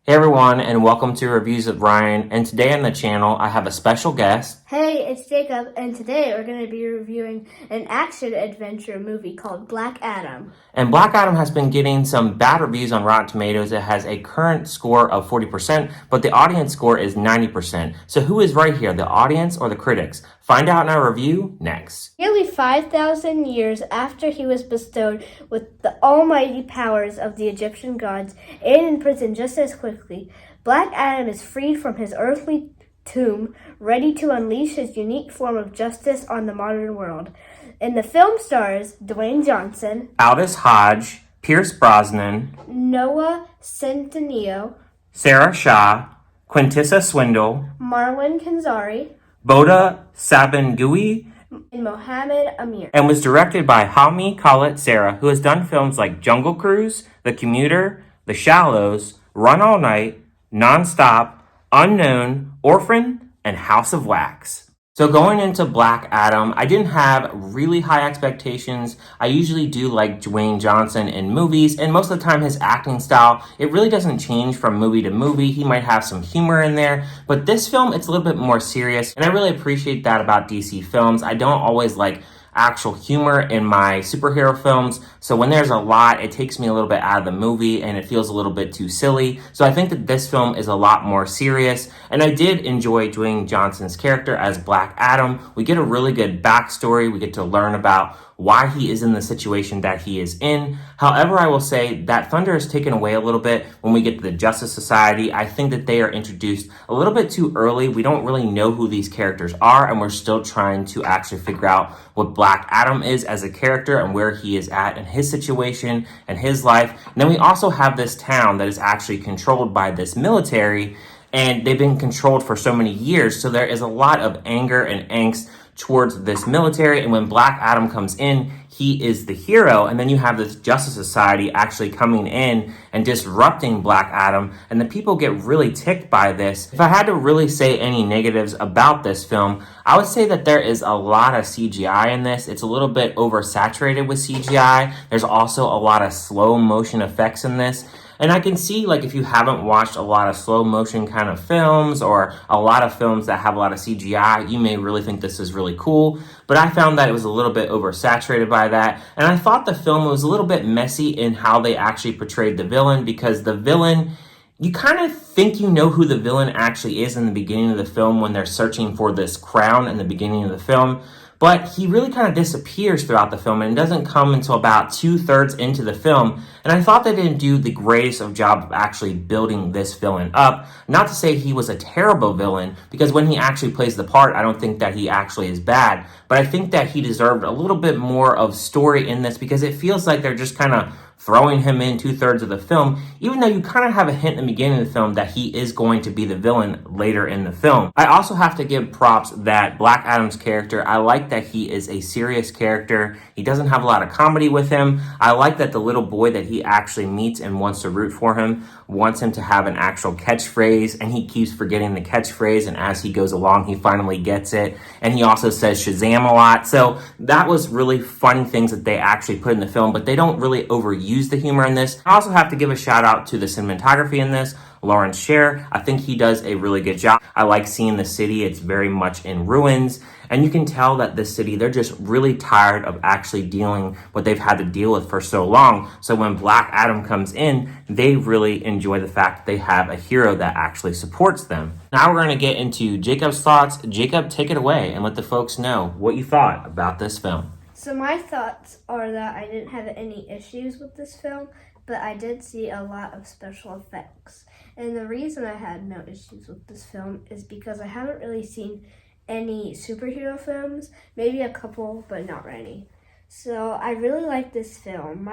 Hey everyone, and welcome to Reviews of Ryan. And today on the channel, I have a special guest. Hey, it's Jacob, and today we're going to be reviewing an action-adventure movie called Black Adam. And Black Adam has been getting some bad reviews on Rotten Tomatoes. It has a current score of 40%, but the audience score is 90%. So who is right here, the audience or the critics? Find out in our review next. Nearly 5,000 years after he was bestowed with the almighty powers of the Egyptian gods and imprisoned just as quickly, Black Adam is freed from his earthly tomb, ready to unleash his unique form of justice on the modern world. In the film stars Dwayne Johnson, Aldous Hodge, Pierce Brosnan, Noah Centineo, Sarah Shaw, Quintessa Swindle, Marwan Kenzari, Boda Sabengui, and Mohammed Amir. and was directed by Hami Khaled Sarah, who has done films like Jungle Cruise, The Commuter, The Shallows, Run All Night, Nonstop, Unknown, Orphan, and House of Wax. So going into Black Adam, I didn't have really high expectations. I usually do like Dwayne Johnson in movies, and most of the time his acting style, it really doesn't change from movie to movie. He might have some humor in there, but this film, it's a little bit more serious, and I really appreciate that about DC films. I don't always like actual humor in my superhero films. So when there's a lot, it takes me a little bit out of the movie and it feels a little bit too silly. So I think that this film is a lot more serious. And I did enjoy Dwayne Johnson's character as Black Adam. We get a really good backstory. We get to learn about why he is in the situation that he is in. However, I will say that thunder is taken away a little bit when we get to the Justice Society. I think that they are introduced a little bit too early. We don't really know who these characters are, and we're still trying to actually figure out what Black Adam is as a character and where he is at in his situation and his life. And then we also have this town that is actually controlled by this military, and they've been controlled for so many years. So there is a lot of anger and angst towards this military, and when Black Adam comes in, he is the hero, and then you have this Justice Society actually coming in and disrupting Black Adam, and the people get really ticked by this. If I had to really say any negatives about this film, I would say that there is a lot of CGI in this. It's a little bit oversaturated with CGI. There's also a lot of slow motion effects in this. And I can see, like, if you haven't watched a lot of slow motion kind of films or a lot of films that have a lot of CGI, you may really think this is really cool. But I found that it was a little bit oversaturated by that. And I thought the film was a little bit messy in how they actually portrayed the villain, because the villain, you kind of think you know who the villain actually is in the beginning of the film when they're searching for this crown in the beginning of the film. But he really kind of disappears throughout the film, and it doesn't come until about 2/3 into the film. And I thought they didn't do the greatest of job of actually building this villain up. Not to say he was a terrible villain, because when he actually plays the part, I don't think that he actually is bad. But I think that he deserved a little bit more of story in this, because it feels like they're just kind of throwing him in 2/3 of the film, even though you kind of have a hint in the beginning of the film that he is going to be the villain later in the film. I also have to give props that Black Adam's character, I like that he is a serious character. He doesn't have a lot of comedy with him. I like that the little boy that he actually meets and wants to root for him wants him to have an actual catchphrase, and he keeps forgetting the catchphrase, and as he goes along, he finally gets it. And he also says Shazam a lot. So that was really funny things that they actually put in the film, but they don't really overuse the humor in this. I also have to give a shout out to the cinematography in this. Lawrence Sher, I think he does a really good job. I like seeing the city. It's very much in ruins, and you can tell that this city, they're just really tired of actually dealing what they've had to deal with for so long. So when Black Adam comes in, they really enjoy the fact that they have a hero that actually supports them. Now we're going to get into Jacob's thoughts. Jacob, take it away and let the folks know what you thought about this film. So my thoughts are that I didn't have any issues with this film, but I did see a lot of special effects. And the reason I had no issues with this film is because I haven't really seen any superhero films, maybe a couple, but not any. So I really like this film.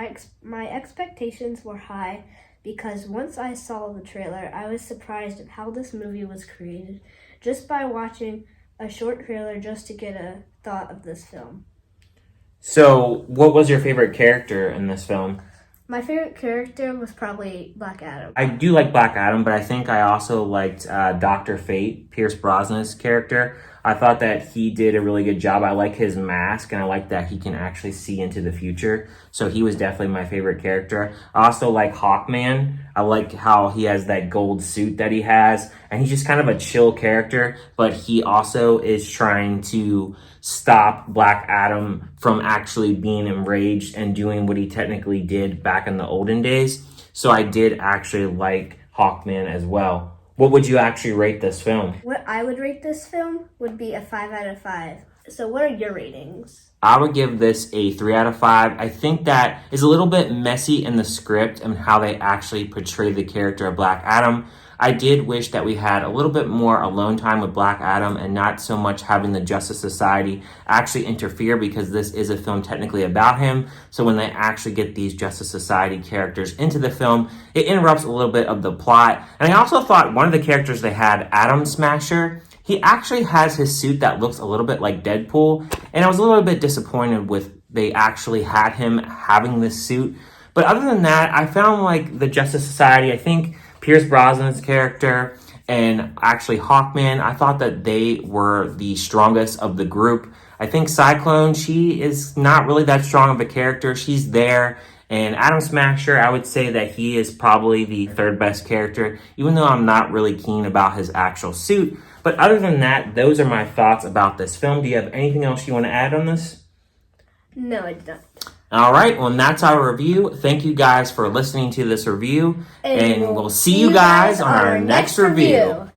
My expectations were high because once I saw the trailer, I was surprised at how this movie was created just by watching a short trailer just to get a thought of this film. So what was your favorite character in this film? My favorite character was probably Black Adam. I do like Black Adam, but I think I also liked Dr. Fate, Pierce Brosnan's character. I thought that he did a really good job. I like his mask, and I like that he can actually see into the future. So he was definitely my favorite character. I also like Hawkman. I like how he has that gold suit that he has, and he's just kind of a chill character, but he also is trying to stop Black Adam from actually being enraged and doing what he technically did back in the olden days. So I did actually like Hawkman as well. What would you actually rate this film? What I would rate this film would be a 5 out of 5. So what are your ratings? I would give this a 3 out of 5. I think that is a little bit messy in the script and how they actually portray the character of Black Adam. I did wish that we had a little bit more alone time with Black Adam and not so much having the Justice Society actually interfere, because this is a film technically about him. So when they actually get these Justice Society characters into the film, it interrupts a little bit of the plot. And I also thought one of the characters they had, Atom Smasher, he actually has his suit that looks a little bit like Deadpool. And I was a little bit disappointed with they actually had him having this suit. But other than that, I found like the Justice Society, I think Pierce Brosnan's character and actually Hawkman, I thought that they were the strongest of the group. I think Cyclone, she is not really that strong of a character. She's there. And Atom Smasher, I would say that he is probably the third best character, even though I'm not really keen about his actual suit. But other than that, those are my thoughts about this film. Do you have anything else you want to add on this? No, I don't. All right, well, that's our review. Thank you guys for listening to this review, and we'll see you guys on our next review.